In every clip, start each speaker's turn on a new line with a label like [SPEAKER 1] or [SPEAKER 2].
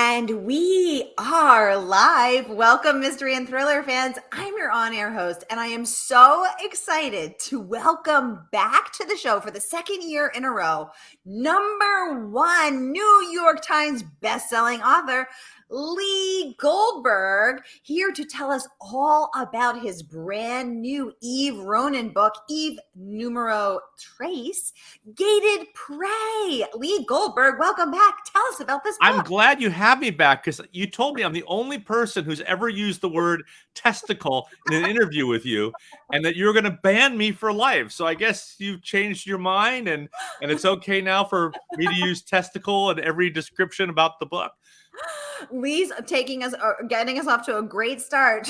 [SPEAKER 1] And we are live. Welcome, mystery and thriller fans. I'm your on-air host, and I am so excited to welcome back to the show for the second year in a row, #1 New York Times bestselling author, Lee Goldberg, here to tell us all about his brand new Eve Ronin book, Eve Numero Trace, Gated Prey. Lee Goldberg, welcome back. Tell us about this book.
[SPEAKER 2] I'm glad you have me back because you told me I'm the only person who's ever used the word testicle in an interview with you, and that you're going to ban me for life. So I guess you've changed your mind, and it's okay now for me to use testicle in every description about the book.
[SPEAKER 1] Lee's getting us off to a great start,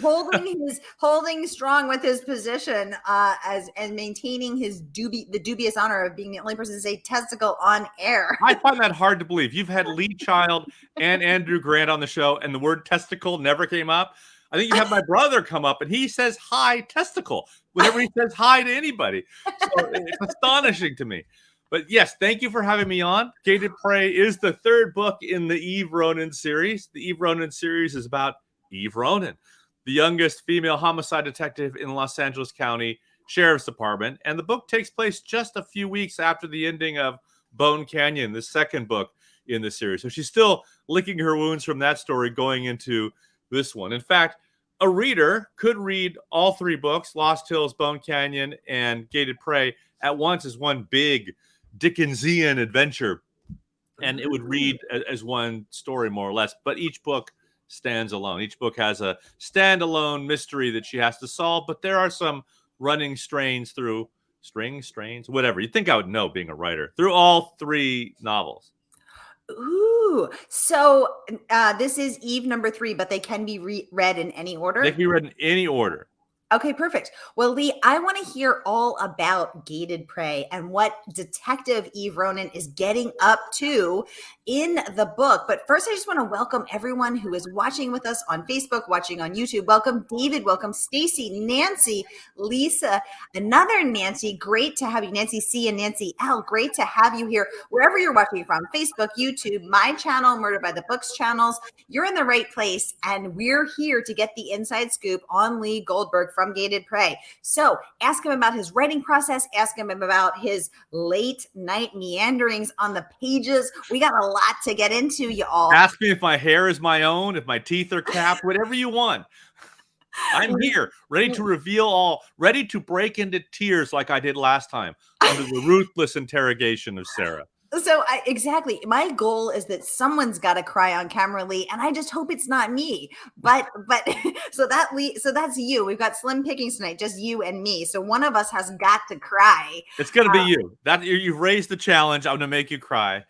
[SPEAKER 1] holding strong with his position and maintaining the dubious honor of being the only person to say testicle on air.
[SPEAKER 2] I find that hard to believe. You've had Lee Child and Andrew Grant on the show, and the word testicle never came up. I think you have my brother come up, and he says hi testicle whenever he says hi to anybody. So it's astonishing to me. But yes, thank you for having me on. Gated Prey is the third book in the Eve Ronin series. The Eve Ronin series is about Eve Ronin, the youngest female homicide detective in Los Angeles County Sheriff's Department. And the book takes place just a few weeks after the ending of Bone Canyon, the second book in the series. So she's still licking her wounds from that story going into this one. In fact, a reader could read all three books, Lost Hills, Bone Canyon, and Gated Prey, at once as one big Dickensian adventure, and it would read as one story more or less, but each book stands alone. Each book has a standalone mystery that she has to solve, but there are some running strains through whatever you think I would know being a writer, through all three novels.
[SPEAKER 1] Ooh, so this is Eve number 3, but they can be read in any order?
[SPEAKER 2] They can be read in any order.
[SPEAKER 1] Okay, perfect. Well, Lee, I want to hear all about Gated Prey and what Detective Eve Ronin is getting up to in the book. But first, I just want to welcome everyone who is watching with us on Facebook, watching on YouTube. Welcome, David. Welcome, Stacy, Nancy, Lisa, another Nancy. Great to have you, Nancy C and Nancy L. Great to have you here, wherever you're watching from, Facebook, YouTube, my channel, Murder by the Books channels. You're in the right place, and we're here to get the inside scoop on Lee Goldberg from Gated Prey. So ask him about his writing process. Ask him about his late night meanderings on the pages. We got a lot to get into, y'all.
[SPEAKER 2] Ask me if my hair is my own, if my teeth are capped, whatever you want. I'm here, ready to reveal all, ready to break into tears like I did last time under the ruthless interrogation of Sara.
[SPEAKER 1] So exactly, my goal is that someone's got to cry on camera, Lee, and I just hope it's not me. But so that's you. We've got slim pickings tonight, just you and me. So one of us has got to cry.
[SPEAKER 2] It's gonna be you. You've raised the challenge. I'm gonna make you cry.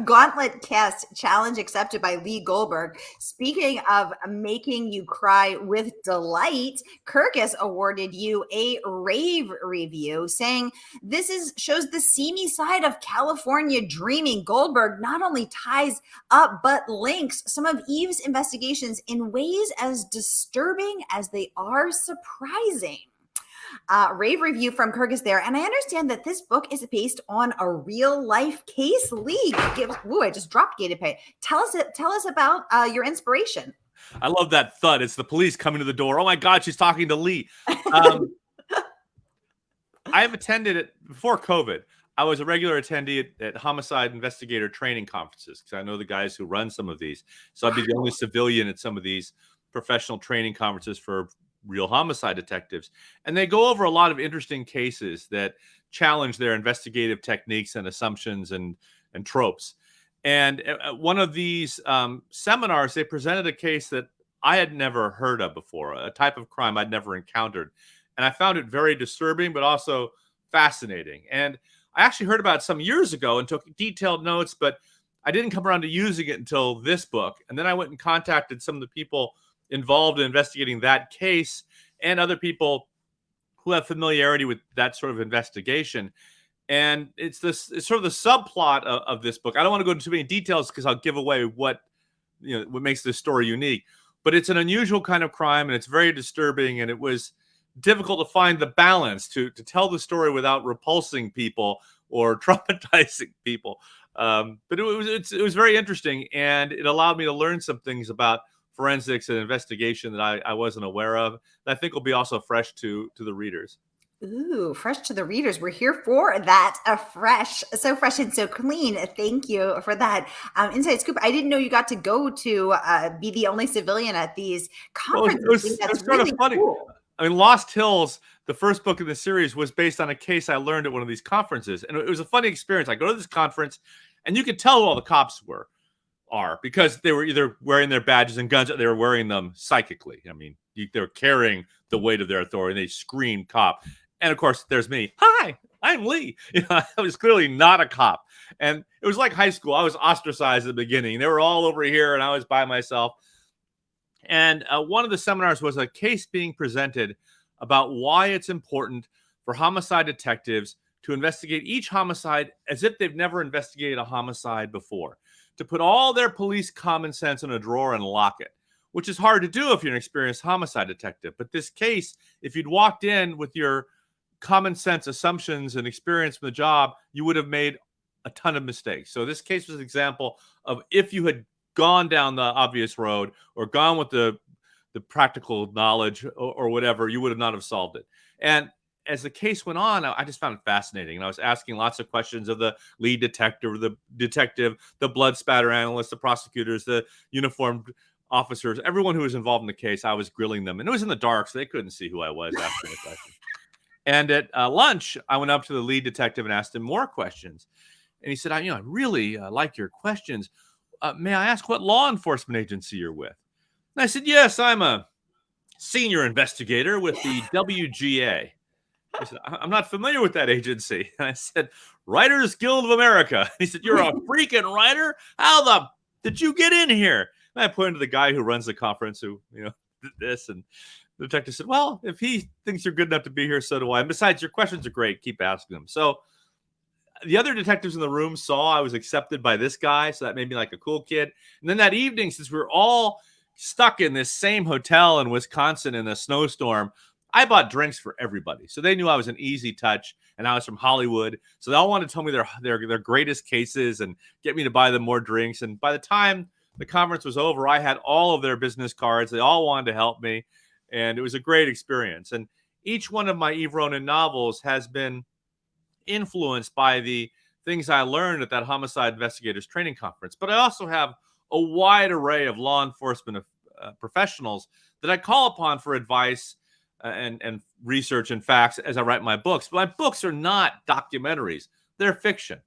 [SPEAKER 1] Gauntlet cast challenge accepted by Lee Goldberg. Speaking of making you cry with delight, Kirkus awarded you a rave review saying this shows the seamy side of California dreaming. Goldberg not only ties up but links some of Eve's investigations in ways as disturbing as they are surprising. Rave review from Kirkus there. And I understand that this book is based on a real life case. Lee, I just dropped Gated Prey. Tell us about your inspiration.
[SPEAKER 2] I love that thud. It's the police coming to the door. Oh my God, she's talking to Lee. I have attended it before COVID. I was a regular attendee at homicide investigator training conferences because I know the guys who run some of these. So I'd be the only civilian at some of these professional training conferences for real homicide detectives. And they go over a lot of interesting cases that challenge their investigative techniques and assumptions and tropes. And at one of these seminars, they presented a case that I had never heard of before, a type of crime I'd never encountered. And I found it very disturbing, but also fascinating. And I actually heard about it some years ago and took detailed notes, but I didn't come around to using it until this book. And then I went and contacted some of the people involved in investigating that case and other people who have familiarity with that sort of investigation. And it's sort of the subplot of this book. I don't want to go into too many details because I'll give away what makes this story unique. But it's an unusual kind of crime, and it's very disturbing. And it was difficult to find the balance to tell the story without repulsing people or traumatizing people. But it was very interesting, and it allowed me to learn some things about forensics and investigation that I wasn't aware of. That I think will be also fresh to the readers.
[SPEAKER 1] Ooh, fresh to the readers. We're here for that. So fresh and so clean. Thank you for that inside scoop. I didn't know you got to go to be the only civilian at these
[SPEAKER 2] Well,
[SPEAKER 1] conferences. I think
[SPEAKER 2] it
[SPEAKER 1] that's
[SPEAKER 2] was kind of
[SPEAKER 1] really
[SPEAKER 2] funny.
[SPEAKER 1] cool.
[SPEAKER 2] I mean, Lost Hills, the first book in the series, was based on a case I learned at one of these conferences, and it was a funny experience. I go to this conference, and you could tell who all the cops are because they were either wearing their badges and guns, or they were wearing them psychically. I mean, they were carrying the weight of their authority. And they screamed cop, and of course, there's me. Hi, I'm Lee. I was clearly not a cop, and it was like high school. I was ostracized at the beginning. They were all over here, and I was by myself. And one of the seminars was a case being presented about why it's important for homicide detectives to investigate each homicide as if they've never investigated a homicide before, to put all their police common sense in a drawer and lock it, which is hard to do if you're an experienced homicide detective. But this case, if you'd walked in with your common sense assumptions and experience from the job, you would have made a ton of mistakes. So this case was an example of if you had gone down the obvious road or gone with the practical knowledge or whatever, you would not have solved it. And as the case went on, I just found it fascinating. And I was asking lots of questions of the lead detective, the blood spatter analyst, the prosecutors, the uniformed officers, everyone who was involved in the case. I was grilling them, and it was in the dark, so they couldn't see who I was asking the questions. And at lunch, I went up to the lead detective and asked him more questions. And he said, I really like your questions. May I ask what law enforcement agency you're with? And I said, yes, I'm a senior investigator with the WGA. He said, I'm not familiar with that agency. And I said, Writers Guild of America. He said, you're a freaking writer? How the did you get in here? And I pointed to the guy who runs the conference who, did this. And the detective said, well, if he thinks you're good enough to be here, so do I. And besides, your questions are great. Keep asking them. So the other detectives in the room saw I was accepted by this guy, so that made me like a cool kid. And then that evening, since we were all stuck in this same hotel in Wisconsin in a snowstorm, I bought drinks for everybody. So they knew I was an easy touch, and I was from Hollywood. So they all wanted to tell me their greatest cases and get me to buy them more drinks. And by the time the conference was over, I had all of their business cards. They all wanted to help me, and it was a great experience. And each one of my Eve Ronin novels has been influenced by the things I learned at that homicide investigators training conference. But I also have a wide array of law enforcement professionals that I call upon for advice and research and facts as I write my books. But my books are not documentaries. They're fiction.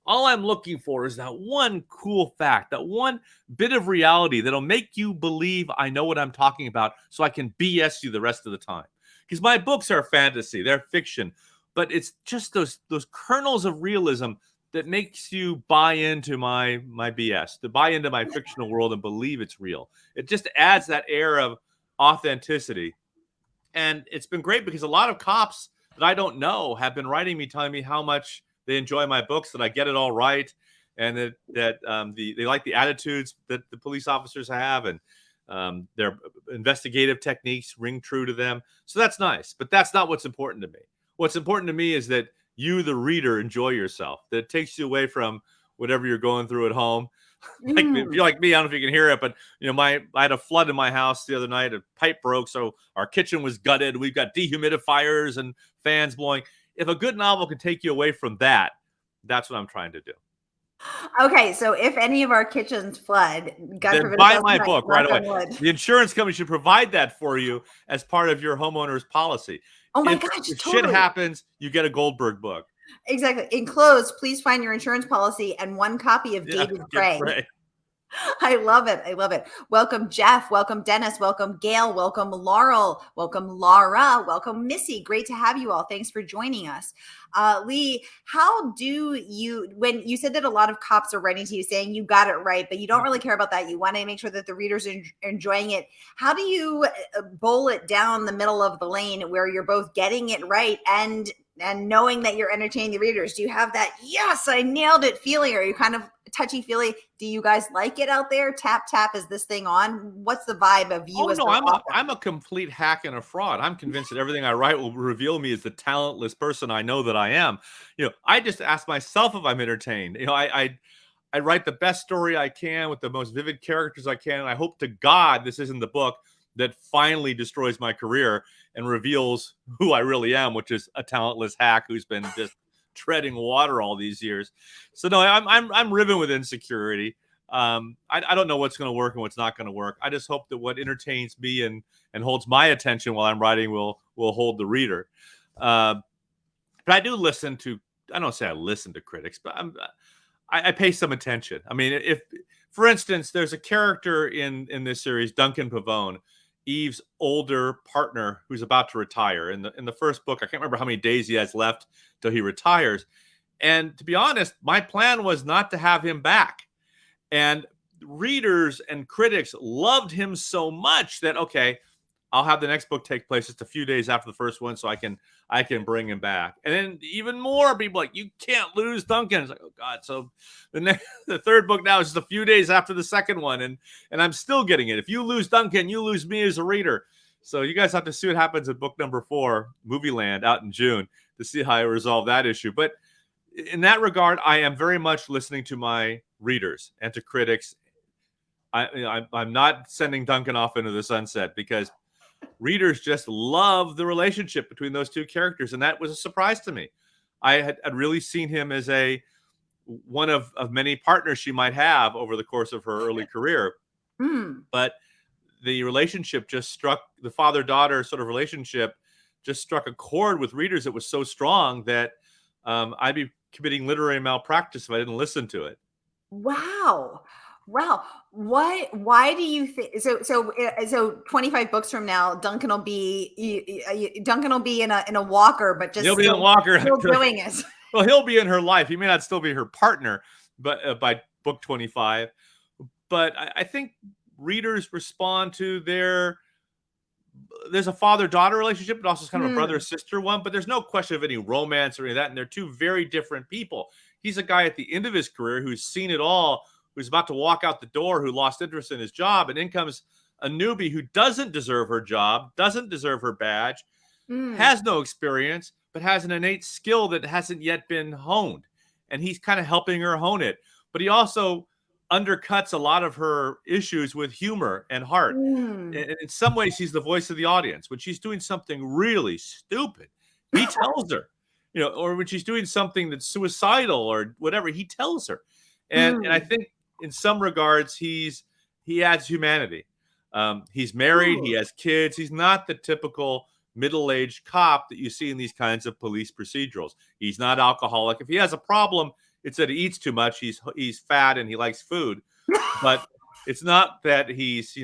[SPEAKER 2] All I'm looking for is that one cool fact, that one bit of reality that'll make you believe I know what I'm talking about so I can BS you the rest of the time. Because my books are fantasy. They're fiction. But it's just those kernels of realism that makes you buy into my BS, to buy into my fictional world and believe it's real. It just adds that air of authenticity. And it's been great because a lot of cops that I don't know have been writing me, telling me how much they enjoy my books, that I get it all right, and that they like the attitudes that the police officers have, and their investigative techniques ring true to them. So that's nice. But that's not what's important to me. What's important to me is that you, the reader, enjoy yourself. That it takes you away from whatever you're going through at home. Like if you're like me, I don't know if you can hear it, but I had a flood in my house the other night. A pipe broke, so our kitchen was gutted. We've got dehumidifiers and fans blowing. If a good novel can take you away from that, that's what I'm trying to do.
[SPEAKER 1] Okay, so if any of our kitchens flood, God
[SPEAKER 2] then
[SPEAKER 1] forbid,
[SPEAKER 2] buy my book right away.
[SPEAKER 1] wood.
[SPEAKER 2] The insurance company should provide that for you as part of your homeowner's policy.
[SPEAKER 1] Oh my
[SPEAKER 2] if
[SPEAKER 1] gosh,
[SPEAKER 2] if
[SPEAKER 1] totally.
[SPEAKER 2] shit happens, you get a Goldberg book.
[SPEAKER 1] Exactly. Enclosed, please find your insurance policy and one copy of Gated Prey. I love it. I love it. Welcome, Jeff. Welcome, Dennis. Welcome, Gail. Welcome, Laurel. Welcome, Laura. Welcome, Missy. Great to have you all. Thanks for joining us. Lee, how do you, when you said that a lot of cops are writing to you saying you got it right, but you don't really care about that. You want to make sure that the readers are enjoying it. How do you bowl it down the middle of the lane where you're both getting it right and knowing that you're entertaining the readers? Do you have that, yes, I nailed it feeling? Or are you kind of touchy feely? Do you guys like it out there? Tap, tap, is this thing on? What's the vibe of you
[SPEAKER 2] Oh
[SPEAKER 1] as
[SPEAKER 2] no,
[SPEAKER 1] the author?
[SPEAKER 2] I'm a complete hack and a fraud. I'm convinced that everything I write will reveal me as the talentless person I know that I am. I just ask myself if I'm entertained. I write the best story I can with the most vivid characters I can, and I hope to God this isn't the book that finally destroys my career and reveals who I really am, which is a talentless hack who's been just treading water all these years. So no, I'm riven with insecurity. I don't know what's going to work and what's not going to work. I just hope that what entertains me and holds my attention while I'm writing will hold the reader. But I do listen to. I don't say I listen to critics, but I pay some attention. I mean, if, for instance, there's a character in this series, Duncan Pavone, Eve's older partner who's about to retire. In the first book, I can't remember how many days he has left till he retires. And to be honest, my plan was not to have him back. And readers and critics loved him so much that, okay, I'll have the next book take place just a few days after the first one, so I can bring him back. And then even more people like, you can't lose Duncan. It's like, oh God. So the third book now is just a few days after the second one, and I'm still getting it. If you lose Duncan, you lose me as a reader. So you guys have to see what happens in book number 4, Movie Land, out in June, to see how I resolve that issue. But in that regard, I am very much listening to my readers and to critics. I'm not sending Duncan off into the sunset because readers just love the relationship between those two characters, and that was a surprise to me. I had really seen him as one of many partners she might have over the course of her early career. But the relationship just struck, the father-daughter sort of relationship just struck a chord with readers that was so strong that I'd be committing literary malpractice if I didn't listen to it.
[SPEAKER 1] Wow. Why do you think so 25 books from now, Duncan will be in a walker, but just
[SPEAKER 2] He'll be in a walker
[SPEAKER 1] still doing it.
[SPEAKER 2] Well, he'll be in her life. He may not still be her partner, but by book 25. But I think readers respond to there's a father-daughter relationship, but also kind of a brother-sister one. But there's no question of any romance or any of that. And they're two very different people. He's a guy at the end of his career who's seen it all, who's about to walk out the door, who lost interest in his job. And in comes a newbie who doesn't deserve her job, doesn't deserve her badge, has no experience, but has an innate skill that hasn't yet been honed. And he's kind of helping her hone it. But he also undercuts a lot of her issues with humor and heart. And in some ways, he's the voice of the audience. When she's doing something really stupid, he tells her, or when she's doing something that's suicidal or whatever, he tells her. And I think in some regards, he adds humanity. He's married. He has kids. He's not the typical middle-aged cop that you see in these kinds of police procedurals. He's not alcoholic. If he has a problem, it's that he eats too much. He's fat and he likes food, but it's not that he's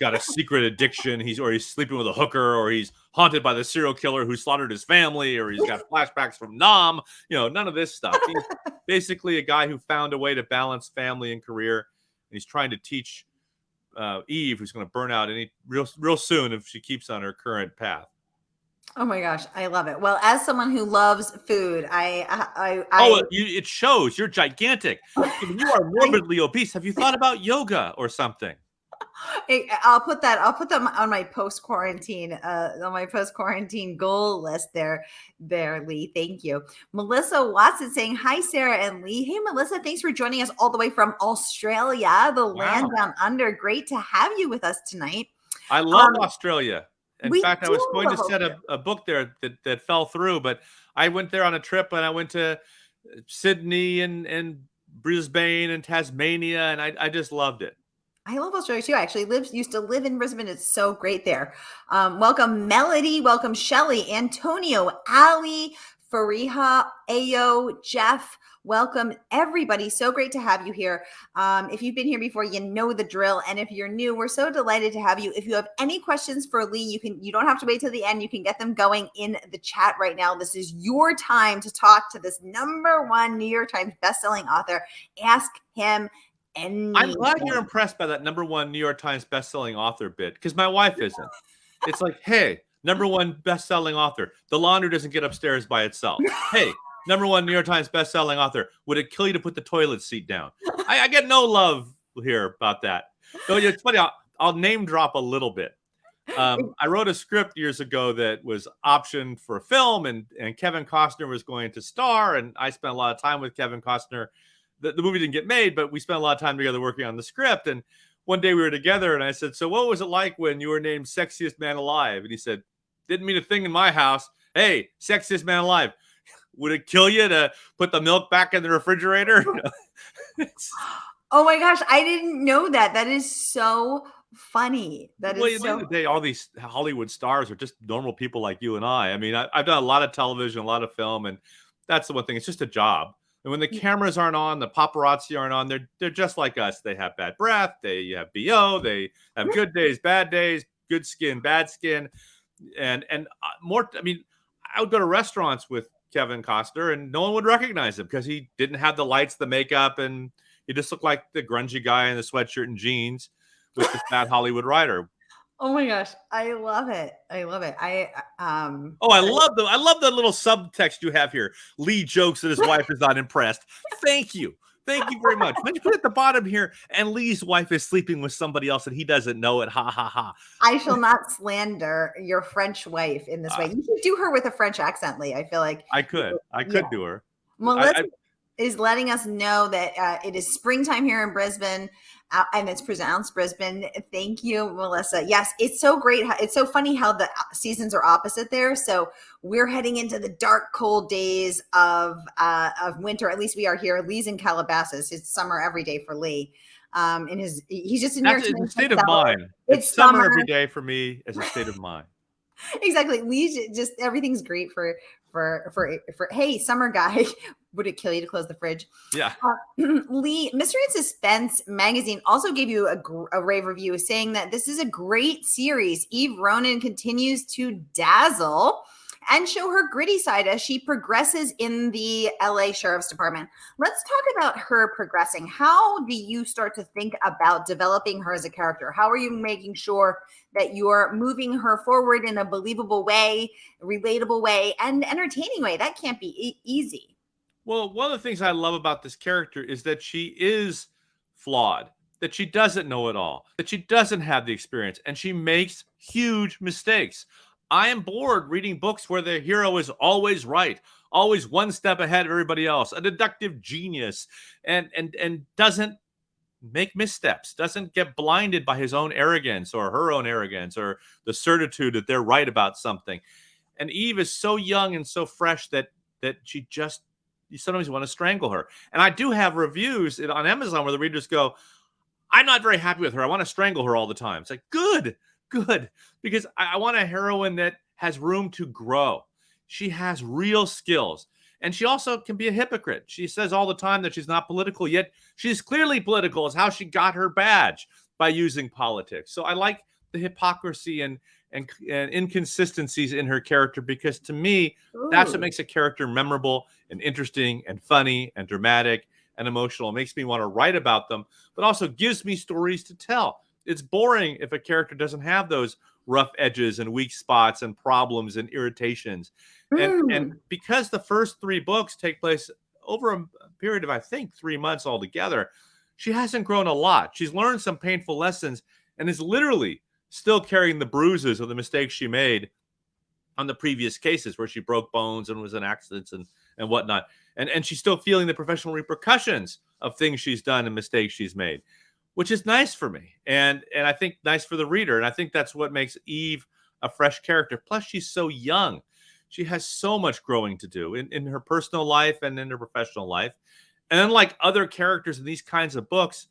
[SPEAKER 2] got a secret addiction. He's sleeping with a hooker, or he's haunted by the serial killer who slaughtered his family, or he's got flashbacks from Nam. None of this stuff. He's basically a guy who found a way to balance family and career, and he's trying to teach Eve, who's going to burn out real soon if she keeps on her current path.
[SPEAKER 1] Oh my gosh, I love it. Well, as someone who loves food,
[SPEAKER 2] it shows. You're gigantic. You are morbidly obese. Have you thought about yoga or something?
[SPEAKER 1] I'll put them on my post-quarantine goal list there, Lee. Thank you. Melissa Watson saying, hi, Sarah and Lee. Hey, Melissa, thanks for joining us all the way from Australia, the land down under. Great to have you with us tonight.
[SPEAKER 2] I love Australia. In fact, I was going to set a book there that fell through, but I went there on a trip, and I went to Sydney and Brisbane and Tasmania, and I just loved it.
[SPEAKER 1] I love Australia too. I actually used to live in Brisbane. It's so great there. Welcome, Melody. Welcome, Shelly, Antonio, Ali, Fariha, Ayo, Jeff. Welcome, everybody. So great to have you here. If you've been here before, you know the drill. And if you're new, we're so delighted to have you. If you have any questions for Lee, you don't have to wait till the end. You can get them going in the chat right now. This is your time to talk to this #1 New York Times bestselling author. Ask him anything.
[SPEAKER 2] I'm glad you're impressed by that #1 New York Times bestselling author bit, because my wife isn't. It's like, hey, #1 best-selling author. The laundry doesn't get upstairs by itself. Hey, #1 New York Times best-selling author. Would it kill you to put the toilet seat down? I get no love here about that. Though it's funny, I'll name drop a little bit. I wrote a script years ago that was optioned for a film, and Kevin Costner was going to star, and I spent a lot of time with Kevin Costner. The movie didn't get made, but we spent a lot of time together working on the script. And one day we were together, and I said, "So what was it like when you were named sexiest man alive?" And he said, "Didn't mean a thing in my house. Hey, sexiest man alive. Would it kill you to put the milk back in the refrigerator?"
[SPEAKER 1] Oh my gosh, I didn't know that. That is so funny. That
[SPEAKER 2] well,
[SPEAKER 1] is
[SPEAKER 2] at the end of the day, all these Hollywood stars are just normal people like you and I. I mean, I've done a lot of television, a lot of film, and that's the one thing. It's just a job. And when the cameras aren't on, the paparazzi aren't on, they're just like us. They have bad breath. They have BO. They have good days, bad days, good skin, bad skin, and more. I mean, I would go to restaurants with Kevin Costner, and no one would recognize him because he didn't have the lights, the makeup, and he just looked like the grungy guy in the sweatshirt and jeans with the fat Hollywood writer.
[SPEAKER 1] Oh my gosh, I love it. I love it.
[SPEAKER 2] Oh, I love the little subtext you have here. Lee jokes that his wife is not impressed. Thank you. Thank you very much. Then you put at the bottom here, and Lee's wife is sleeping with somebody else and he doesn't know it. Ha ha ha.
[SPEAKER 1] I shall not slander your French wife in this way. You should do her with a French accent, Lee. I feel like
[SPEAKER 2] I could do her.
[SPEAKER 1] Melissa is letting us know that it is springtime here in Brisbane, and it's pronounced Brisbane. Thank you, Melissa. Yes, it's so great. It's so funny how the seasons are opposite there. So we're heading into the dark, cold days of winter. At least we are here. Lee's in Calabasas. It's summer every day for Lee. He's just in New York.
[SPEAKER 2] It's a state of mind. It's summer every day for me as a state of mind.
[SPEAKER 1] Exactly. Lee just everything's great for hey, summer guy. Would it kill you to close the fridge?
[SPEAKER 2] Yeah.
[SPEAKER 1] Lee, Mystery and Suspense magazine also gave you a rave review saying that this is a great series. Eve Ronin continues to dazzle and show her gritty side as she progresses in the LA Sheriff's Department. Let's talk about her progressing. How do you start to think about developing her as a character? How are you making sure that you're moving her forward in a believable way, relatable way, and entertaining way? That can't be easy.
[SPEAKER 2] Well, one of the things I love about this character is that she is flawed, that she doesn't know it all, that she doesn't have the experience, and she makes huge mistakes. I am bored reading books where the hero is always right, always one step ahead of everybody else, a deductive genius, and doesn't make missteps, doesn't get blinded by his own arrogance or her own arrogance or the certitude that they're right about something. And Eve is so young and so fresh that she just, you sometimes want to strangle her. And I do have reviews on Amazon where the readers go, "I'm not very happy with her. I want to strangle her all the time." It's like, good, because I want a heroine that has room to grow. She has real skills. And she also can be a hypocrite. She says all the time that she's not political, yet she's clearly political. It's how she got her badge, by using politics. So I like the hypocrisy and inconsistencies in her character, because to me, that's what makes a character memorable and interesting and funny and dramatic and emotional. It makes me want to write about them, but also gives me stories to tell. It's boring if a character doesn't have those rough edges and weak spots and problems and irritations. And because the first 3 books take place over a period of, I think, 3 months altogether, she hasn't grown a lot. She's learned some painful lessons and is literally still carrying the bruises of the mistakes she made on the previous cases where she broke bones and was in accidents and whatnot. And she's still feeling the professional repercussions of things she's done and mistakes she's made, which is nice for me. And I think nice for the reader. And I think that's what makes Eve a fresh character. Plus, she's so young. She has so much growing to do in her personal life and in her professional life. And unlike other characters in these kinds of books,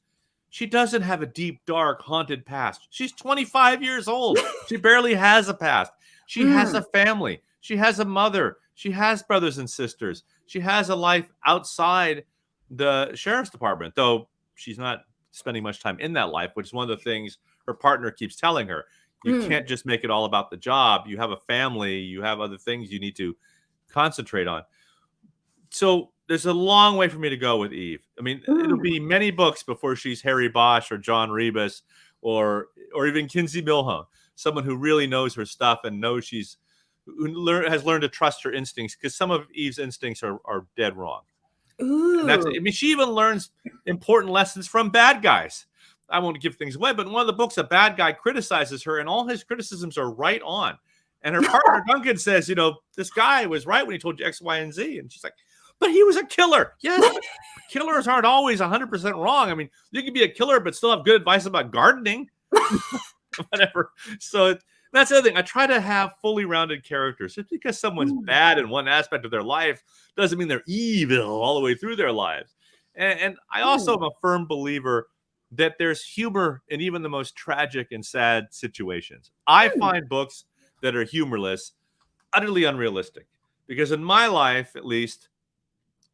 [SPEAKER 2] she doesn't have a deep, dark, haunted past. She's 25 years old. She barely has a past. She has a family. She has a mother. She has brothers and sisters. She has a life outside the sheriff's department, though she's not spending much time in that life, which is one of the things her partner keeps telling her. You can't just make it all about the job. You have a family. You have other things you need to concentrate on. So there's a long way for me to go with Eve. I mean, it'll be many books before she's Harry Bosch or John Rebus or or even Kinsey Milhone, someone who really knows her stuff and knows has learned to trust her instincts, because some of Eve's instincts are dead wrong. And
[SPEAKER 1] Ooh.
[SPEAKER 2] she even learns important lessons from bad guys. I won't give things away, but in one of the books, a bad guy criticizes her, and all his criticisms are right on. And her partner, Duncan, says, this guy was right when he told you X, Y, and Z. And she's like, but he was a killer. Yes, but killers aren't always 100% wrong. I mean, you can be a killer, but still have good advice about gardening. Whatever. So that's the other thing. I try to have fully rounded characters. Just because someone's bad in one aspect of their life doesn't mean they're evil all the way through their lives. And I also am a firm believer that there's humor in even the most tragic and sad situations. I find books that are humorless utterly unrealistic, because in my life, at least,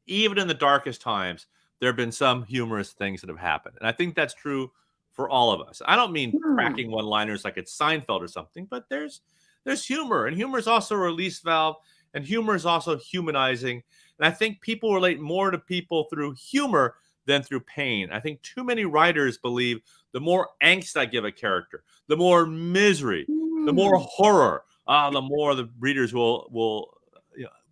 [SPEAKER 2] even in the darkest times, there have been some humorous things that have happened. And I think that's true for all of us. I don't mean cracking one-liners like it's Seinfeld or something, but there's humor, and humor is also a release valve, and humor is also humanizing. And I think people relate more to people through humor than through pain. I think too many writers believe the more angst I give a character, the more misery, the more horror, the more the readers will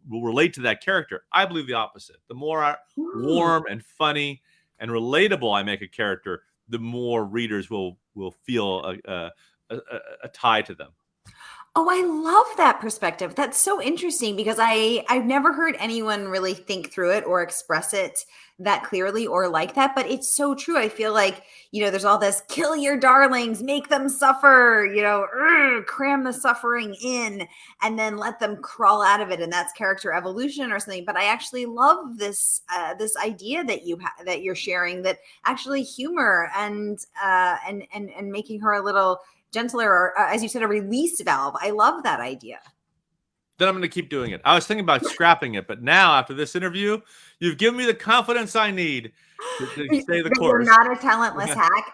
[SPEAKER 2] relate to that character. I believe the opposite. The more warm and funny and relatable I make a character, the more readers will feel a tie to them.
[SPEAKER 1] Oh, I love that perspective. That's so interesting, because I've never heard anyone really think through it or express it that clearly or like that, but it's so true. I feel like, there's all this kill your darlings, make them suffer, cram the suffering in and then let them crawl out of it. And that's character evolution or something. But I actually love this idea that that you're sharing, that actually humor and making her a little gentler, or as you said, a release valve. I love that idea.
[SPEAKER 2] Then I'm going to keep doing it. I was thinking about scrapping it, but now after this interview, you've given me the confidence I need to stay the course.
[SPEAKER 1] You're not a talentless hack.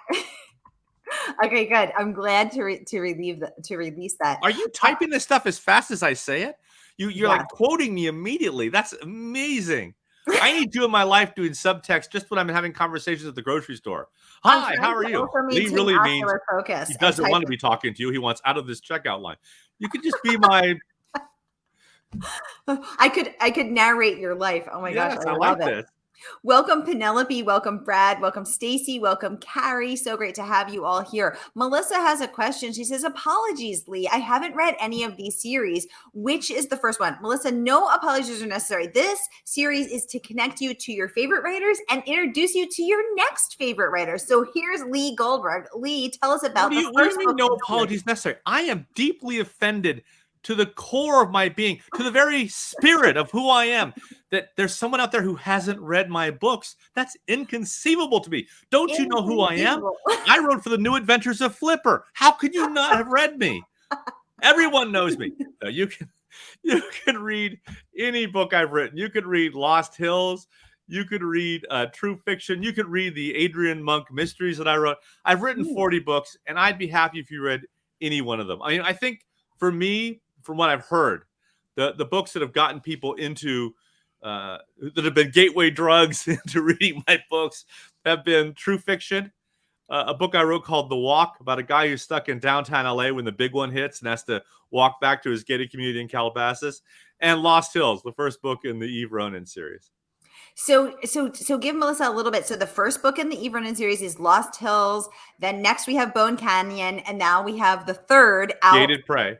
[SPEAKER 1] Okay, good. I'm glad to release that.
[SPEAKER 2] Are you typing this stuff as fast as I say it? You're like quoting me immediately. That's amazing. I need you in my life doing subtext just when I'm having conversations at the grocery store. Hi, how are you? Lee really means he doesn't want to be talking to you. He wants out of this checkout line. You could just be my...
[SPEAKER 1] I could narrate your life. Oh my gosh, I love it. This. Welcome, Penelope. Welcome, Brad. Welcome, Stacy. Welcome, Carrie. So great to have you all here. Melissa has a question. She says, apologies, Lee. I haven't read any of these series. Which is the first one? Melissa, no apologies are necessary. This series is to connect you to your favorite writers and introduce you to your next favorite writer. So here's Lee Goldberg. Lee, tell us about the first book.
[SPEAKER 2] What do you mean no apologies necessary? I am deeply offended to the core of my being, to the very spirit of who I am, that there's someone out there who hasn't read my books. That's inconceivable to me. Don't you know who I am? I wrote for the New Adventures of Flipper. How could you not have read me? Everyone knows me. No, you can read any book I've written. You could read Lost Hills. You could read true fiction. You could read the Adrian Monk mysteries that I wrote. I've written 40 books, and I'd be happy if you read any one of them. I mean, I think for me, from what I've heard, the books that have gotten people into, that have been gateway drugs into reading my books, have been true fiction. A book I wrote called The Walk, about a guy who's stuck in downtown LA when the big one hits and has to walk back to his gated community in Calabasas. And Lost Hills, the first book in the Eve Ronin series.
[SPEAKER 1] So give Melissa a little bit. So the first book in the Eve Ronin series is Lost Hills. Then next we have Bone Canyon. And now we have the third out.
[SPEAKER 2] Gated Prey.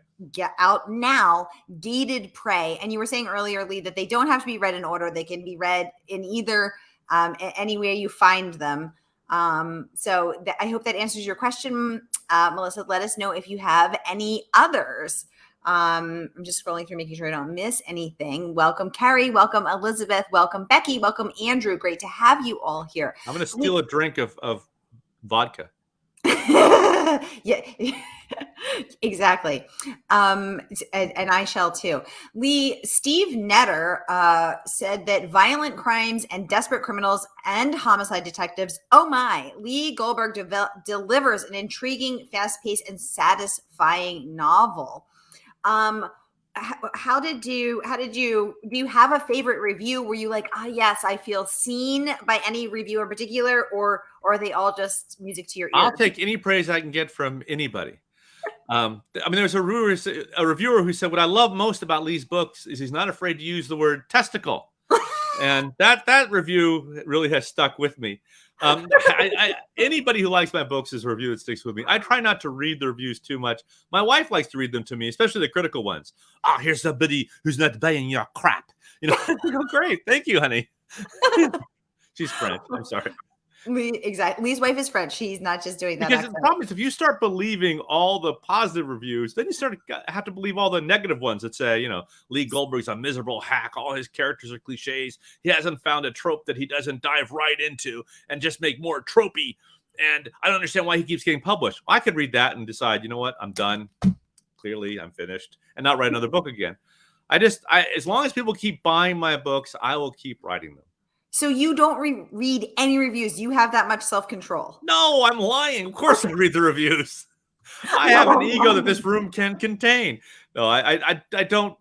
[SPEAKER 1] Out now, Gated Prey. And you were saying earlier, Lee, that they don't have to be read in order. They can be read in either any way you find them. So I hope that answers your question. Melissa, let us know if you have any others. I'm just scrolling through, making sure I don't miss anything. Welcome, Carrie. Welcome, Elizabeth. Welcome, Becky. Welcome, Andrew. Great to have you all here.
[SPEAKER 2] I'm going to steal a drink of vodka.
[SPEAKER 1] Yeah, exactly. And I shall too. Lee, Steve Netter said that violent crimes and desperate criminals and homicide detectives, oh my, Lee Goldberg delivers an intriguing, fast-paced, and satisfying novel. do you have a favorite review? Were you like, oh yes, I feel seen by any review in particular, or are they all just music to your
[SPEAKER 2] I'll
[SPEAKER 1] ears?
[SPEAKER 2] take any praise I can get from anybody. I mean, there's a reviewer who said, "What I love most about Lee's books is he's not afraid to use the word testicle," and that review really has stuck with me. Anybody who likes my books is a review that sticks with me. I try not to read the reviews too much. My wife likes to read them to me, especially the critical ones. Ah, here's somebody who's not buying your crap. Oh, great, thank you, honey. She's French. I'm sorry.
[SPEAKER 1] Exactly. Lee's wife is French. She's not just doing that
[SPEAKER 2] Because the
[SPEAKER 1] accent.
[SPEAKER 2] problem is, if you start believing all the positive reviews, then you have to believe all the negative ones that say, Lee Goldberg's a miserable hack. All his characters are cliches. He hasn't found a trope that he doesn't dive right into and just make more tropey. And I don't understand why he keeps getting published. I could read that and decide, you know what, I'm done. Clearly, I'm finished, and not write another book again. As long as people keep buying my books, I will keep writing them.
[SPEAKER 1] So you don't read any reviews. You have that much self-control.
[SPEAKER 2] No, I'm lying. Of course I read the reviews. I have an ego that this room can contain. No, I don't.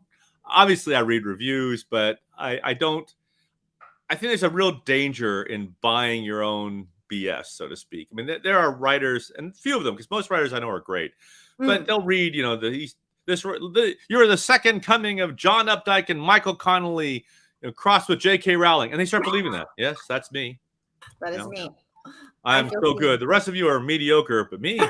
[SPEAKER 2] Obviously, I read reviews, but I don't. I think there's a real danger in buying your own BS, so to speak. I mean, there are writers, and few of them, because most writers I know are great, but they'll read, you're the second coming of John Updike and Michael Connolly, crossed with J.K. Rowling, and they start believing that. Yes, that's me.
[SPEAKER 1] That is me.
[SPEAKER 2] I'm so good. The rest of you are mediocre, but me,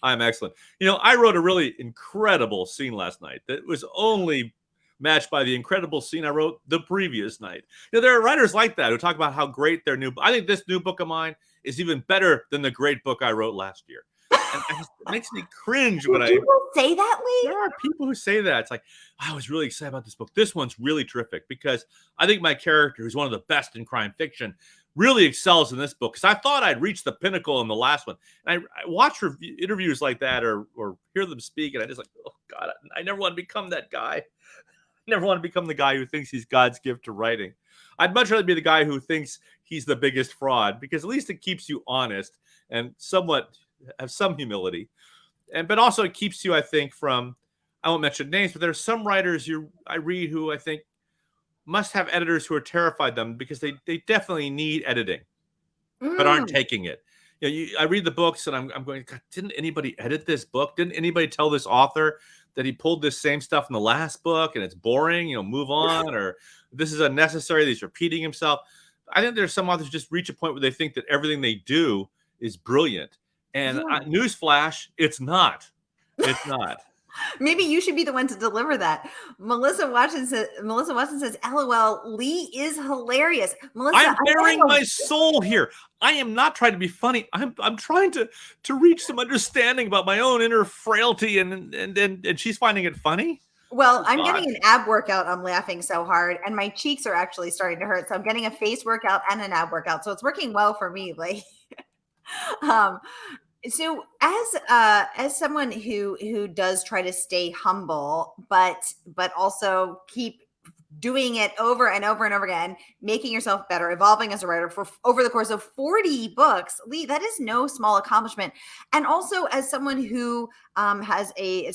[SPEAKER 2] I'm excellent. I wrote a really incredible scene last night that was only matched by the incredible scene I wrote the previous night. There are writers like that who talk about how great their I think this new book of mine is even better than the great book I wrote last year. And it makes me cringe when
[SPEAKER 1] people say that, Lee?
[SPEAKER 2] There are people who say that. It's like, I was really excited about this book. This one's really terrific because I think my character, who's one of the best in crime fiction, really excels in this book, because I thought I'd reached the pinnacle in the last one. And I watch interviews like that or hear them speak, and I just like, oh God, I never want to become that guy. I never want to become the guy who thinks he's God's gift to writing. I'd much rather be the guy who thinks he's the biggest fraud, because at least it keeps you honest and somewhat have some humility. But also it keeps you, I think, from, I won't mention names, but there's some writers I read who I think must have editors who are terrified them because they definitely need editing, but aren't taking it. I read the books and I'm going, God, didn't anybody edit this book? Didn't anybody tell this author that he pulled this same stuff in the last book and it's boring, move on, or this is unnecessary, he's repeating himself. I think there's some authors just reach a point where they think that everything they do is brilliant. And newsflash, it's not. It's not.
[SPEAKER 1] Maybe you should be the one to deliver that. Melissa Watson says, LOL, Lee is hilarious. Melissa,
[SPEAKER 2] I'm bearing my soul here. I am not trying to be funny. I'm trying to reach some understanding about my own inner frailty, and she's finding it funny.
[SPEAKER 1] Well, I'm getting an ab workout. I'm laughing so hard, and my cheeks are actually starting to hurt. So I'm getting a face workout and an ab workout. So it's working well for me. Like, so as someone who does try to stay humble, but also keep doing it over and over and over again, making yourself better, evolving as a writer for over the course of 40 books, Lee, that is no small accomplishment. And also as someone who has a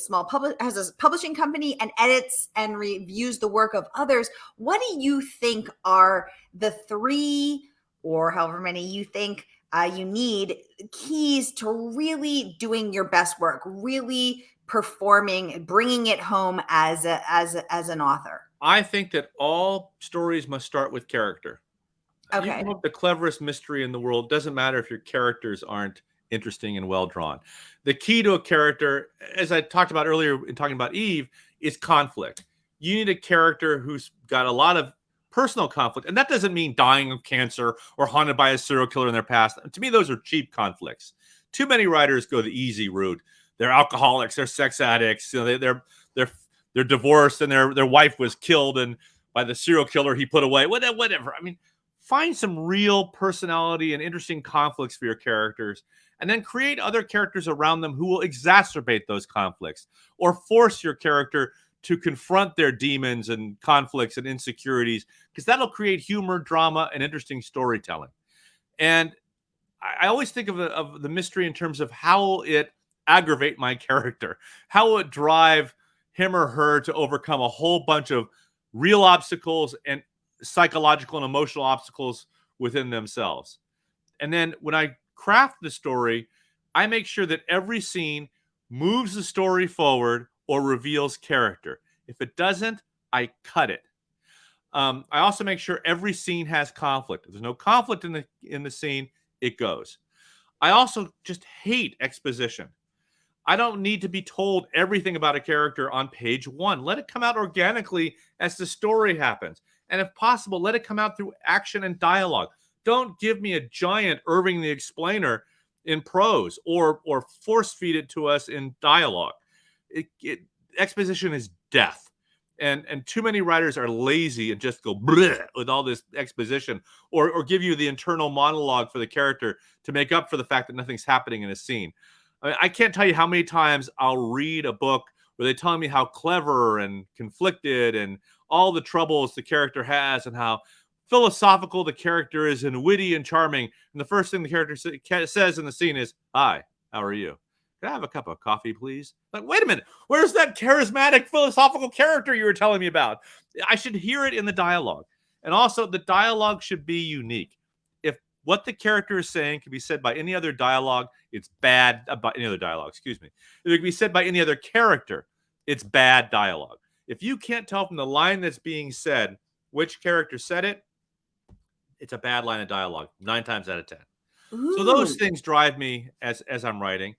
[SPEAKER 1] publishing company and edits and reviews the work of others, what do you think are the 3 or however many you think you need keys to really doing your best work, really performing, bringing it home as an author?
[SPEAKER 2] I think that all stories must start with character. Okay. You can have the cleverest mystery in the world. Doesn't matter if your characters aren't interesting and well drawn. The key to a character, as I talked about earlier in talking about Eve, is conflict. You need a character who's got a lot of personal conflict. And that doesn't mean dying of cancer or haunted by a serial killer in their past. To me, those are cheap conflicts. Too many writers go the easy route. They're alcoholics, they're sex addicts, they're divorced and their wife was killed and by the serial killer he put away, whatever. I mean, find some real personality and interesting conflicts for your characters, and then create other characters around them who will exacerbate those conflicts or force your character to confront their demons and conflicts and insecurities, because that'll create humor, drama, and interesting storytelling. And I always think of the mystery in terms of how will it aggravate my character? How will it drive him or her to overcome a whole bunch of real obstacles and psychological and emotional obstacles within themselves. And then when I craft the story, I make sure that every scene moves the story forward or reveals character. If it doesn't, I cut it. I also make sure every scene has conflict. If there's no conflict in the scene, it goes. I also just hate exposition. I don't need to be told everything about a character on page one. Let it come out organically as the story happens. And if possible, let it come out through action and dialogue. Don't give me a giant Irving the Explainer in prose or force feed it to us in dialogue. Exposition is death. And too many writers are lazy and just go bleh with all this exposition or give you the internal monologue for the character to make up for the fact that nothing's happening in a scene. I can't tell you how many times I'll read a book where they tell me how clever and conflicted and all the troubles the character has and how philosophical the character is and witty and charming. And the first thing the character says in the scene is, "Hi, how are you? Can I have a cup of coffee, please?" Like, wait a minute. Where's that charismatic philosophical character you were telling me about? I should hear it in the dialogue. And also, the dialogue should be unique. If what the character is saying can be said by any other dialogue, it's bad. About any other dialogue, excuse me. If it can be said by any other character, it's bad dialogue. If you can't tell from the line that's being said which character said it, it's a bad line of dialogue 9 times out of 10. So those
[SPEAKER 1] Ooh.
[SPEAKER 2] things drive me as I'm writing.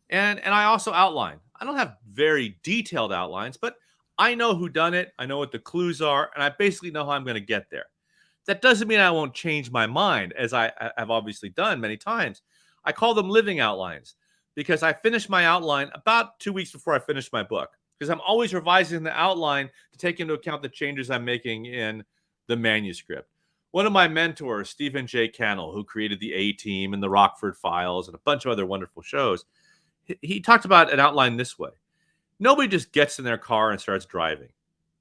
[SPEAKER 2] And I also outline. I don't have very detailed outlines, but I know who done it. I know what the clues are, and I basically know how I'm going to get there. That doesn't mean I won't change my mind, as I have obviously done many times. I call them living outlines because I finish my outline about 2 weeks before I finish my book because I'm always revising the outline to take into account the changes I'm making in the manuscript. One of my mentors, Stephen J. Cannell, who created the A-Team and the Rockford Files and a bunch of other wonderful shows, he talked about an outline this way. Nobody just gets in their car and starts driving.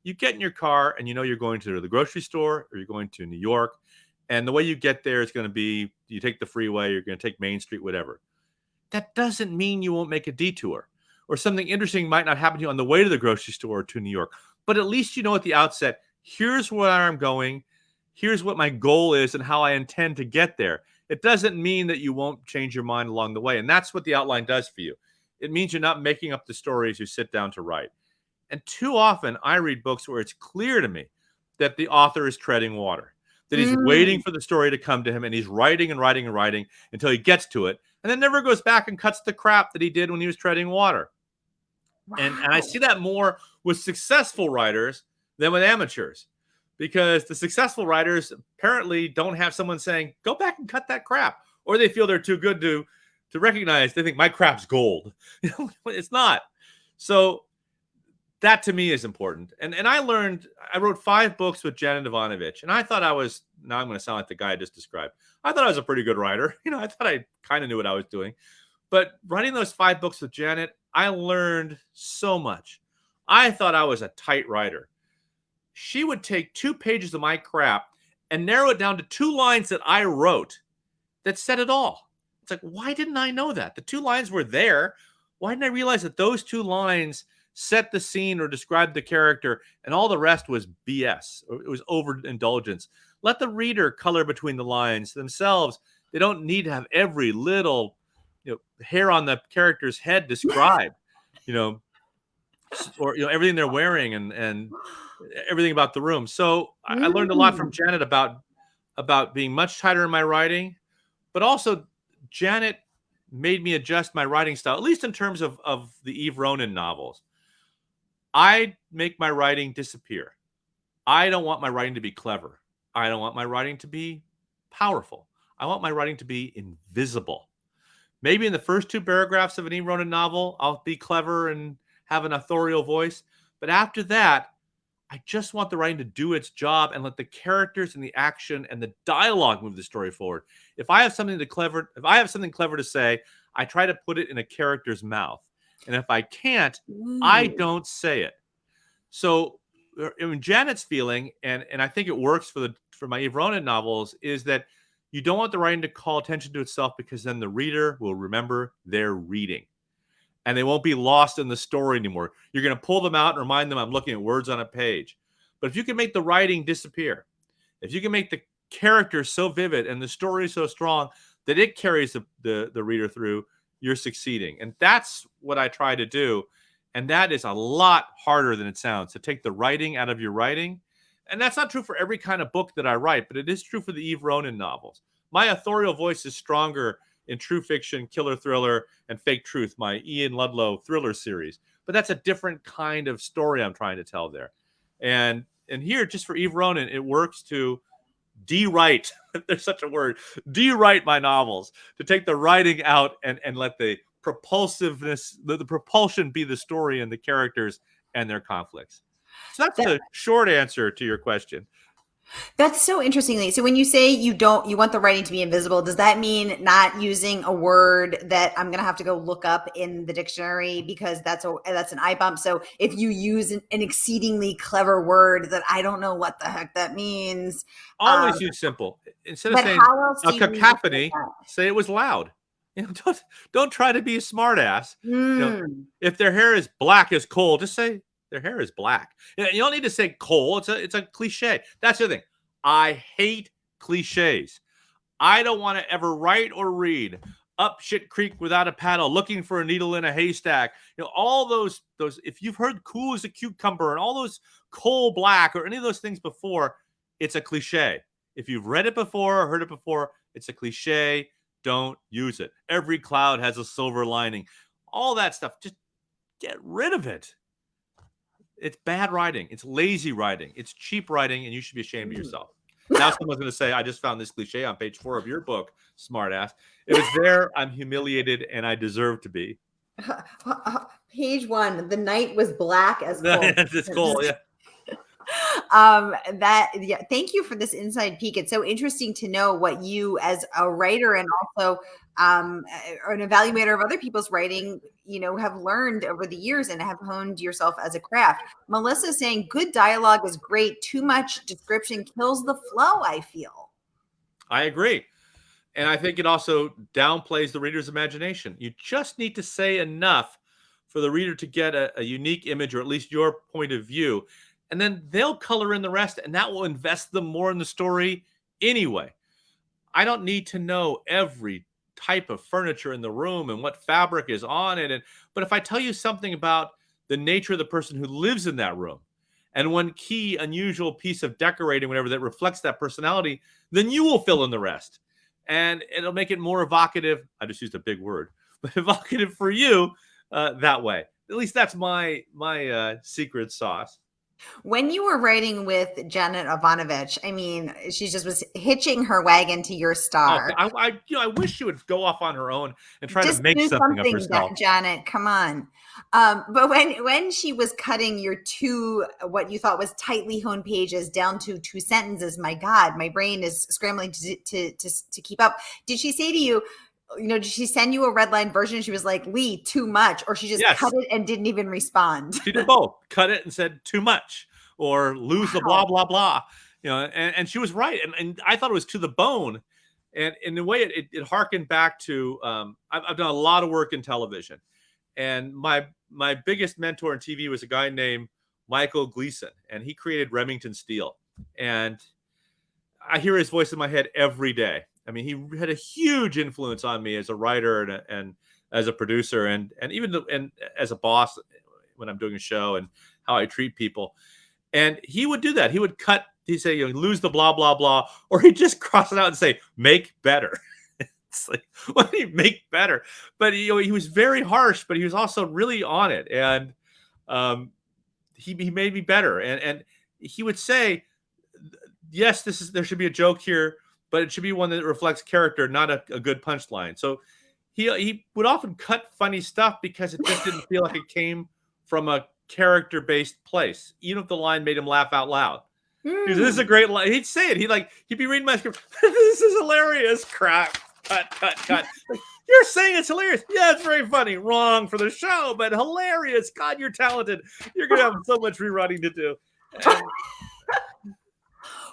[SPEAKER 2] You get in your car and you know you're going to the grocery store or you're going to New York. And the way you get there is going to be you take the freeway, you're going to take Main Street, whatever. That doesn't mean you won't make a detour or something interesting might not happen to you on the way to the grocery store or to New York. But at least you know at the outset, here's where I'm going. Here's what my goal is and how I intend to get there. It doesn't mean that you won't change your mind along the way. And that's what the outline does for you. It means you're not making up the story as you sit down to write. And too often I read books where it's clear to me that the author is treading water, that he's waiting for the story to come to him and he's writing and writing and writing until he gets to it and then never goes back and cuts the crap that he did when he was treading water. And I see that more with successful writers than with amateurs. Because the successful writers apparently don't have someone saying, go back and cut that crap. Or they feel they're too good to recognize. They think my crap's gold. It's not. So that to me is important. And I wrote 5 books with Janet Ivanovich. And I thought now I'm going to sound like the guy I just described. I thought I was a pretty good writer. I thought I kind of knew what I was doing. But writing those 5 books with Janet, I learned so much. I thought I was a tight writer. She would take 2 pages of my crap and narrow it down to 2 lines that I wrote that said it all. It's like, why didn't I know that? The 2 lines were there. Why didn't I realize that those 2 lines set the scene or described the character and all the rest was BS? It was overindulgence. Let the reader color between the lines themselves. They don't need to have every little hair on the character's head described, or everything they're wearing and everything about the room. So I learned a lot from Janet about being much tighter in my writing, but also Janet made me adjust my writing style, at least in terms of the Eve Ronin novels. I make my writing disappear. I don't want my writing to be clever. I don't want my writing to be powerful. I want my writing to be invisible. Maybe in the first 2 paragraphs of an Eve Ronin novel, I'll be clever and have an authorial voice. But after that, I just want the writing to do its job and let the characters and the action and the dialogue move the story forward. If I have something clever to say, I try to put it in a character's mouth. And if I can't, I don't say it. So Janet's feeling, and I think it works for my Eve Ronin novels, is that you don't want the writing to call attention to itself because then the reader will remember their reading. and they won't be lost in the story anymore. You're going to pull them out and remind them I'm looking at words on a page. But if you can make the writing disappear, if you can make the characters so vivid and the story so strong that it carries the reader through, you're succeeding. And that's what I try to do. And that is a lot harder than it sounds, to take the writing out of your writing. And that's not true for every kind of book that I write, but it is true for the Eve Ronin novels. My authorial voice is stronger in true fiction, killer thriller, and fake truth, my Ian Ludlow thriller series. But that's a different kind of story I'm trying to tell there. And here, just for Eve Ronin, it works to de-write, if there's such a word, de-write my novels, to take the writing out and let the propulsiveness, the propulsion be the story and the characters and their conflicts. So that's the short answer to your question.
[SPEAKER 1] That's so interesting. So when you say you want the writing to be invisible, does that mean not using a word that I'm going to have to go look up in the dictionary because that's an eye bump? So if you use an exceedingly clever word that I don't know what the heck that means.
[SPEAKER 2] Always use simple. Instead of saying a cacophony, say it was loud. Don't try to be a smartass. If their hair is black as coal, just say their hair is black. You don't need to say coal. It's a cliche. That's the thing. I hate cliches. I don't want to ever write or read up shit creek without a paddle, looking for a needle in a haystack. All those. If you've heard cool as a cucumber and all those coal black or any of those things before, it's a cliche. If you've read it before or heard it before, it's a cliche. Don't use it. Every cloud has a silver lining. All that stuff. Just get rid of it. It's bad writing. It's lazy writing. It's cheap writing, and you should be ashamed of yourself. Now someone's going to say, I just found this cliche on page 4 of your book, smartass. It was there. I'm humiliated, and I deserve to be.
[SPEAKER 1] Page 1, the night was black as coal.
[SPEAKER 2] It's coal, yeah.
[SPEAKER 1] Thank you for this inside peek. It's so interesting to know what you, as a writer and also an evaluator of other people's writing, have learned over the years and have honed yourself as a craft. Melissa is saying good dialogue is great. Too much description kills the flow, I feel.
[SPEAKER 2] I agree. And I think it also downplays the reader's imagination. You just need to say enough for the reader to get a unique image, or at least your point of view. And then they'll color in the rest, and that will invest them more in the story anyway. I don't need to know every type of furniture in the room and what fabric is on it. But if I tell you something about the nature of the person who lives in that room and one key, unusual piece of decorating, whatever, that reflects that personality, then you will fill in the rest. And it'll make it more evocative. I just used a big word, but evocative for you that way. At least that's my secret sauce.
[SPEAKER 1] When you were writing with Janet Ivanovich, I mean, she just was hitching her wagon to your star.
[SPEAKER 2] I wish she would go off on her own and try to make something of herself.
[SPEAKER 1] Janet, come on. But when she was cutting your what you thought was tightly honed pages down to 2 sentences, my God, my brain is scrambling to keep up. Did she say to you, did she send you a red line version? She was like, Lee, too much, or she just cut it and didn't even respond?
[SPEAKER 2] She did both. Cut it and said too much, or lose the blah, blah, blah. And she was right. And I thought it was to the bone. And in a way, it harkened back to, I've done a lot of work in television. And my biggest mentor in TV was a guy named Michael Gleason. And he created Remington Steele. And I hear his voice in my head every day. I mean, he had a huge influence on me as a writer and as a producer, and even as a boss when I'm doing a show and how I treat people. And he would do that. He would cut. He'd say, lose the blah blah blah, or he'd just cross it out and say, make better. It's like, what do you make better? But he was very harsh, but he was also really on it, and he made me better. And he would say, yes, there should be a joke here, but it should be one that reflects character, not a good punchline. So he would often cut funny stuff because it just didn't feel like it came from a character-based place, even if the line made him laugh out loud. This is a great line. He'd say it. He'd be reading my script. This is hilarious. Crack. Cut. Like, you're saying it's hilarious. Yeah, it's very funny. Wrong for the show, but hilarious. God, you're talented. You're going to have so much rewriting to do.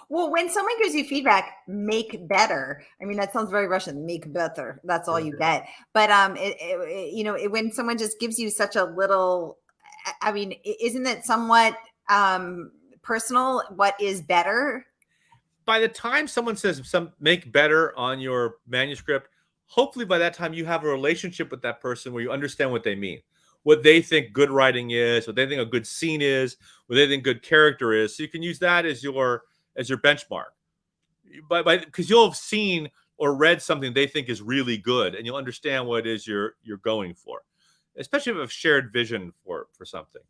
[SPEAKER 1] Well, when someone gives you feedback, make better. I mean, that sounds very Russian. Make better. That's all you get. But when someone just gives you such a little, I mean, isn't it somewhat personal? What is better?
[SPEAKER 2] By the time someone says make better on your manuscript, hopefully by that time you have a relationship with that person where you understand what they mean, what they think good writing is, what they think a good scene is, what they think good character is. So you can use that as your benchmark. But because you'll have seen or read something they think is really good, and you'll understand what it is you're going for, especially if you have a shared vision for something.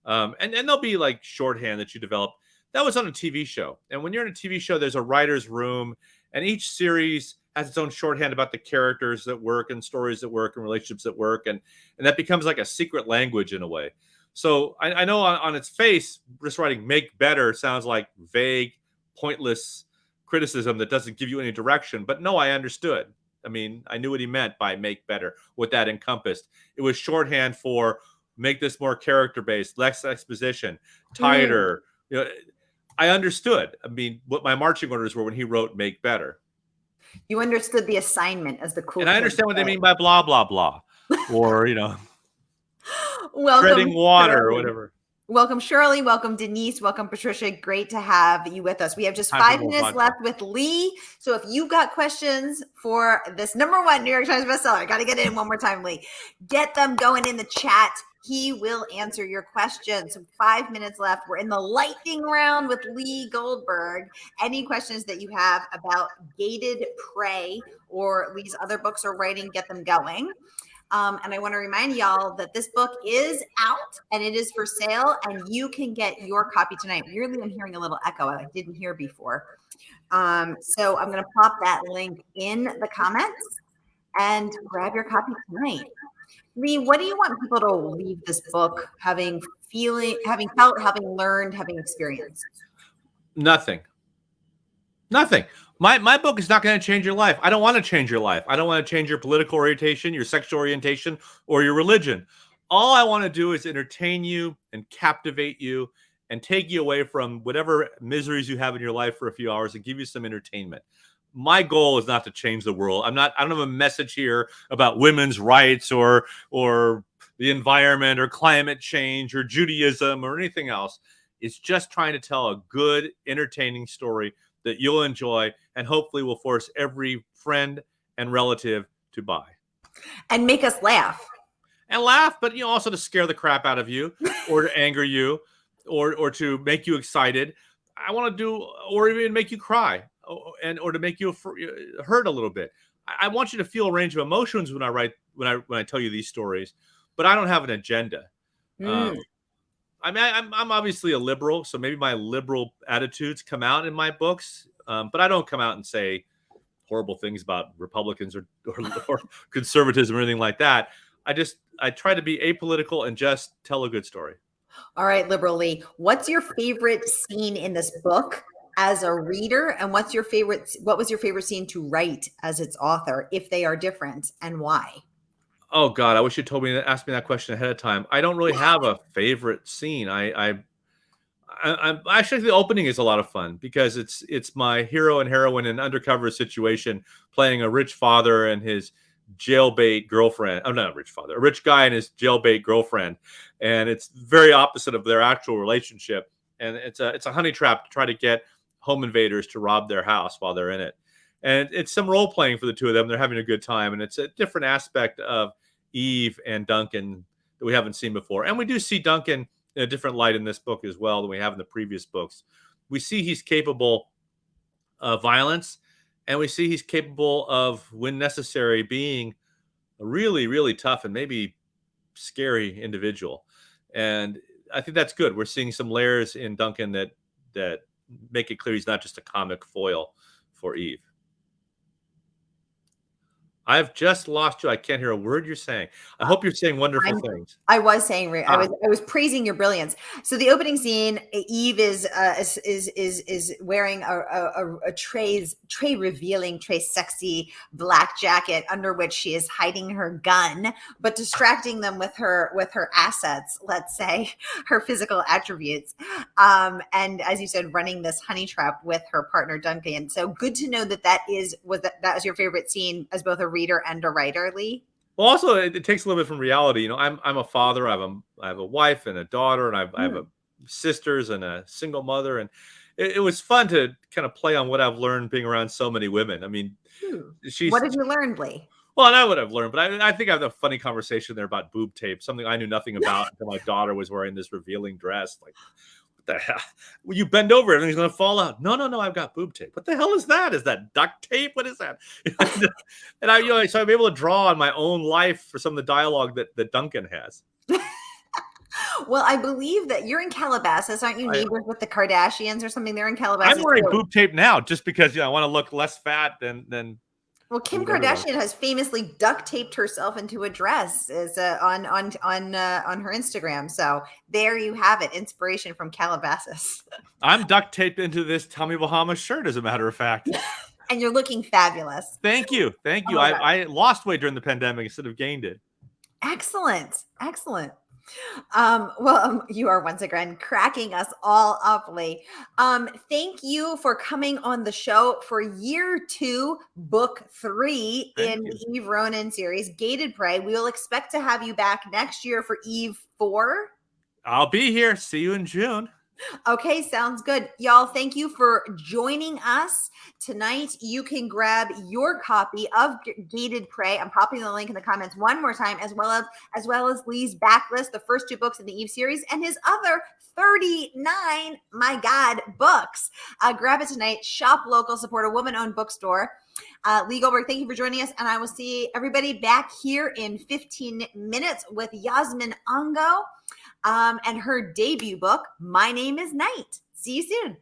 [SPEAKER 2] And there'll be like shorthand that you develop. That was on a TV show. And when you're in a TV show, there's a writer's room, and each series has its own shorthand about the characters that work and stories that work and relationships that work. And that becomes like a secret language in a way. So I know on its face, just writing make better sounds like vague, pointless criticism that doesn't give you any direction. But no, I understood. I mean, I knew what he meant by make better, what that encompassed. It was shorthand for make this more character based, less exposition, tighter. You know, I understood. I mean, what my marching orders were when he wrote make better.
[SPEAKER 1] You understood the assignment as the cool.
[SPEAKER 2] And I understand what they mean by blah, blah, blah. Or,
[SPEAKER 1] welcome,
[SPEAKER 2] treading water
[SPEAKER 1] Shirley.
[SPEAKER 2] or whatever.
[SPEAKER 1] Welcome, Shirley. Welcome, Denise. Welcome, Patricia. Great to have you with us. We have just 5 minutes left with Lee. So if you've got questions for this #1 New York Times bestseller, I got to get it in one more time, Lee. Get them going in the chat. He will answer your questions. So 5 minutes left. We're in the lightning round with Lee Goldberg. Any questions that you have about Gated Prey or Lee's other books or writing, get them going. And I want to remind y'all that this book is out and it is for sale, and you can get your copy tonight. Weirdly, I'm hearing a little echo I didn't hear before. So I'm going to pop that link in the comments and grab your copy tonight. Lee, what do you want people to leave this book having felt, having learned, having experienced?
[SPEAKER 2] Nothing. My book is not going to change your life. I don't want to change your life. I don't want to change your political orientation, your sexual orientation, or your religion. All I want to do is entertain you and captivate you and take you away from whatever miseries you have in your life for a few hours and give you some entertainment. My goal is not to change the world. I don't have a message here about women's rights or the environment or climate change or Judaism or anything else. It's just trying to tell a good, entertaining story that you'll enjoy and hopefully will force every friend and relative to buy.
[SPEAKER 1] And make us laugh.
[SPEAKER 2] And laugh, but also to scare the crap out of you or to anger you or to make you excited. I want to do, or even make you cry or to make you hurt a little bit. I want you to feel a range of emotions when I tell you these stories, but I don't have an agenda. I mean, I'm obviously a liberal, so maybe my liberal attitudes come out in my books, but I don't come out and say horrible things about Republicans or conservatism or anything like that. I try to be apolitical and just tell a good story.
[SPEAKER 1] All right, Liberal Lee, what's your favorite scene in this book as a reader, and what was your favorite scene to write as its author, if they are different, and why?
[SPEAKER 2] Oh God, I wish you asked me that question ahead of time. I don't really have a favorite scene. I actually, the opening is a lot of fun because it's my hero and heroine in an undercover situation playing a rich father and his jailbait girlfriend. Oh, not a rich father, a rich guy and his jailbait girlfriend, and it's very opposite of their actual relationship. And it's a honey trap to try to get home invaders to rob their house while they're in it. And it's some role playing for the two of them. They're having a good time, and it's a different aspect of Eve and Duncan that we haven't seen before. And we do see Duncan in a different light in this book as well than we have in the previous books. We see he's capable of violence, and we see he's capable of, when necessary, being a really, really tough and maybe scary individual. And I think that's good. We're seeing some layers in Duncan that make it clear he's not just a comic foil for Eve. I've just lost you. I can't hear a word you're saying. I hope you're saying wonderful things.
[SPEAKER 1] I was saying, I
[SPEAKER 2] Ah.
[SPEAKER 1] was praising your brilliance. So the opening scene, Eve is wearing a Trey revealing, Trey sexy black jacket under which she is hiding her gun, but distracting them with her assets. Let's say her physical attributes, and as you said, running this honey trap with her partner Duncan. So good to know that was your favorite scene as both a reader and a writer, Lee.
[SPEAKER 2] Well, also it takes a little bit from reality. You know, I'm a father. I have a wife and a daughter, and I have sisters and a single mother, and it was fun to kind of play on what I've learned being around so many women. I mean,
[SPEAKER 1] What
[SPEAKER 2] she's
[SPEAKER 1] did you learn, Lee?
[SPEAKER 2] well, not what I've learned, but I think I have a funny conversation there about boob tape, something I knew nothing about until my daughter was wearing this revealing dress. Like, what the hell? When you bend over, everything's going to fall out. No, I've got boob tape. What the hell is that? Is that duct tape? What is that? And so I'm able to draw on my own life for some of the dialogue that Duncan has.
[SPEAKER 1] Well, I believe that you're in Calabasas. Aren't you neighbors with the Kardashians or something? They're in Calabasas.
[SPEAKER 2] I'm wearing boob tape now just because I want to look less fat than.
[SPEAKER 1] Well, Kim Kardashian has famously duct taped herself into a dress on her Instagram. So there you have it, inspiration from Calabasas.
[SPEAKER 2] I'm duct taped into this Tommy Bahama shirt, as a matter of fact.
[SPEAKER 1] And you're looking fabulous.
[SPEAKER 2] Thank you.
[SPEAKER 1] Oh,
[SPEAKER 2] I lost weight during the pandemic instead of gained it.
[SPEAKER 1] Excellent. You are once again cracking us all up, Lee. Thank you for coming on the show for year 2, book 3 in the Eve Ronin series, Gated Prey. We will expect to have you back next year for Eve 4.
[SPEAKER 2] I'll be here. See you in June.
[SPEAKER 1] Okay, sounds good. Y'all, thank you for joining us tonight. You can grab your copy of Gated Prey. I'm popping the link in the comments one more time, as well as Lee's backlist, the first 2 books in the Eve series, and his other 39, my God, books. Grab it tonight. Shop local, support a woman-owned bookstore. Lee Goldberg, thank you for joining us, and I will see everybody back here in 15 minutes with Yasmin Ango. And her debut book, My Name is Night. See you soon.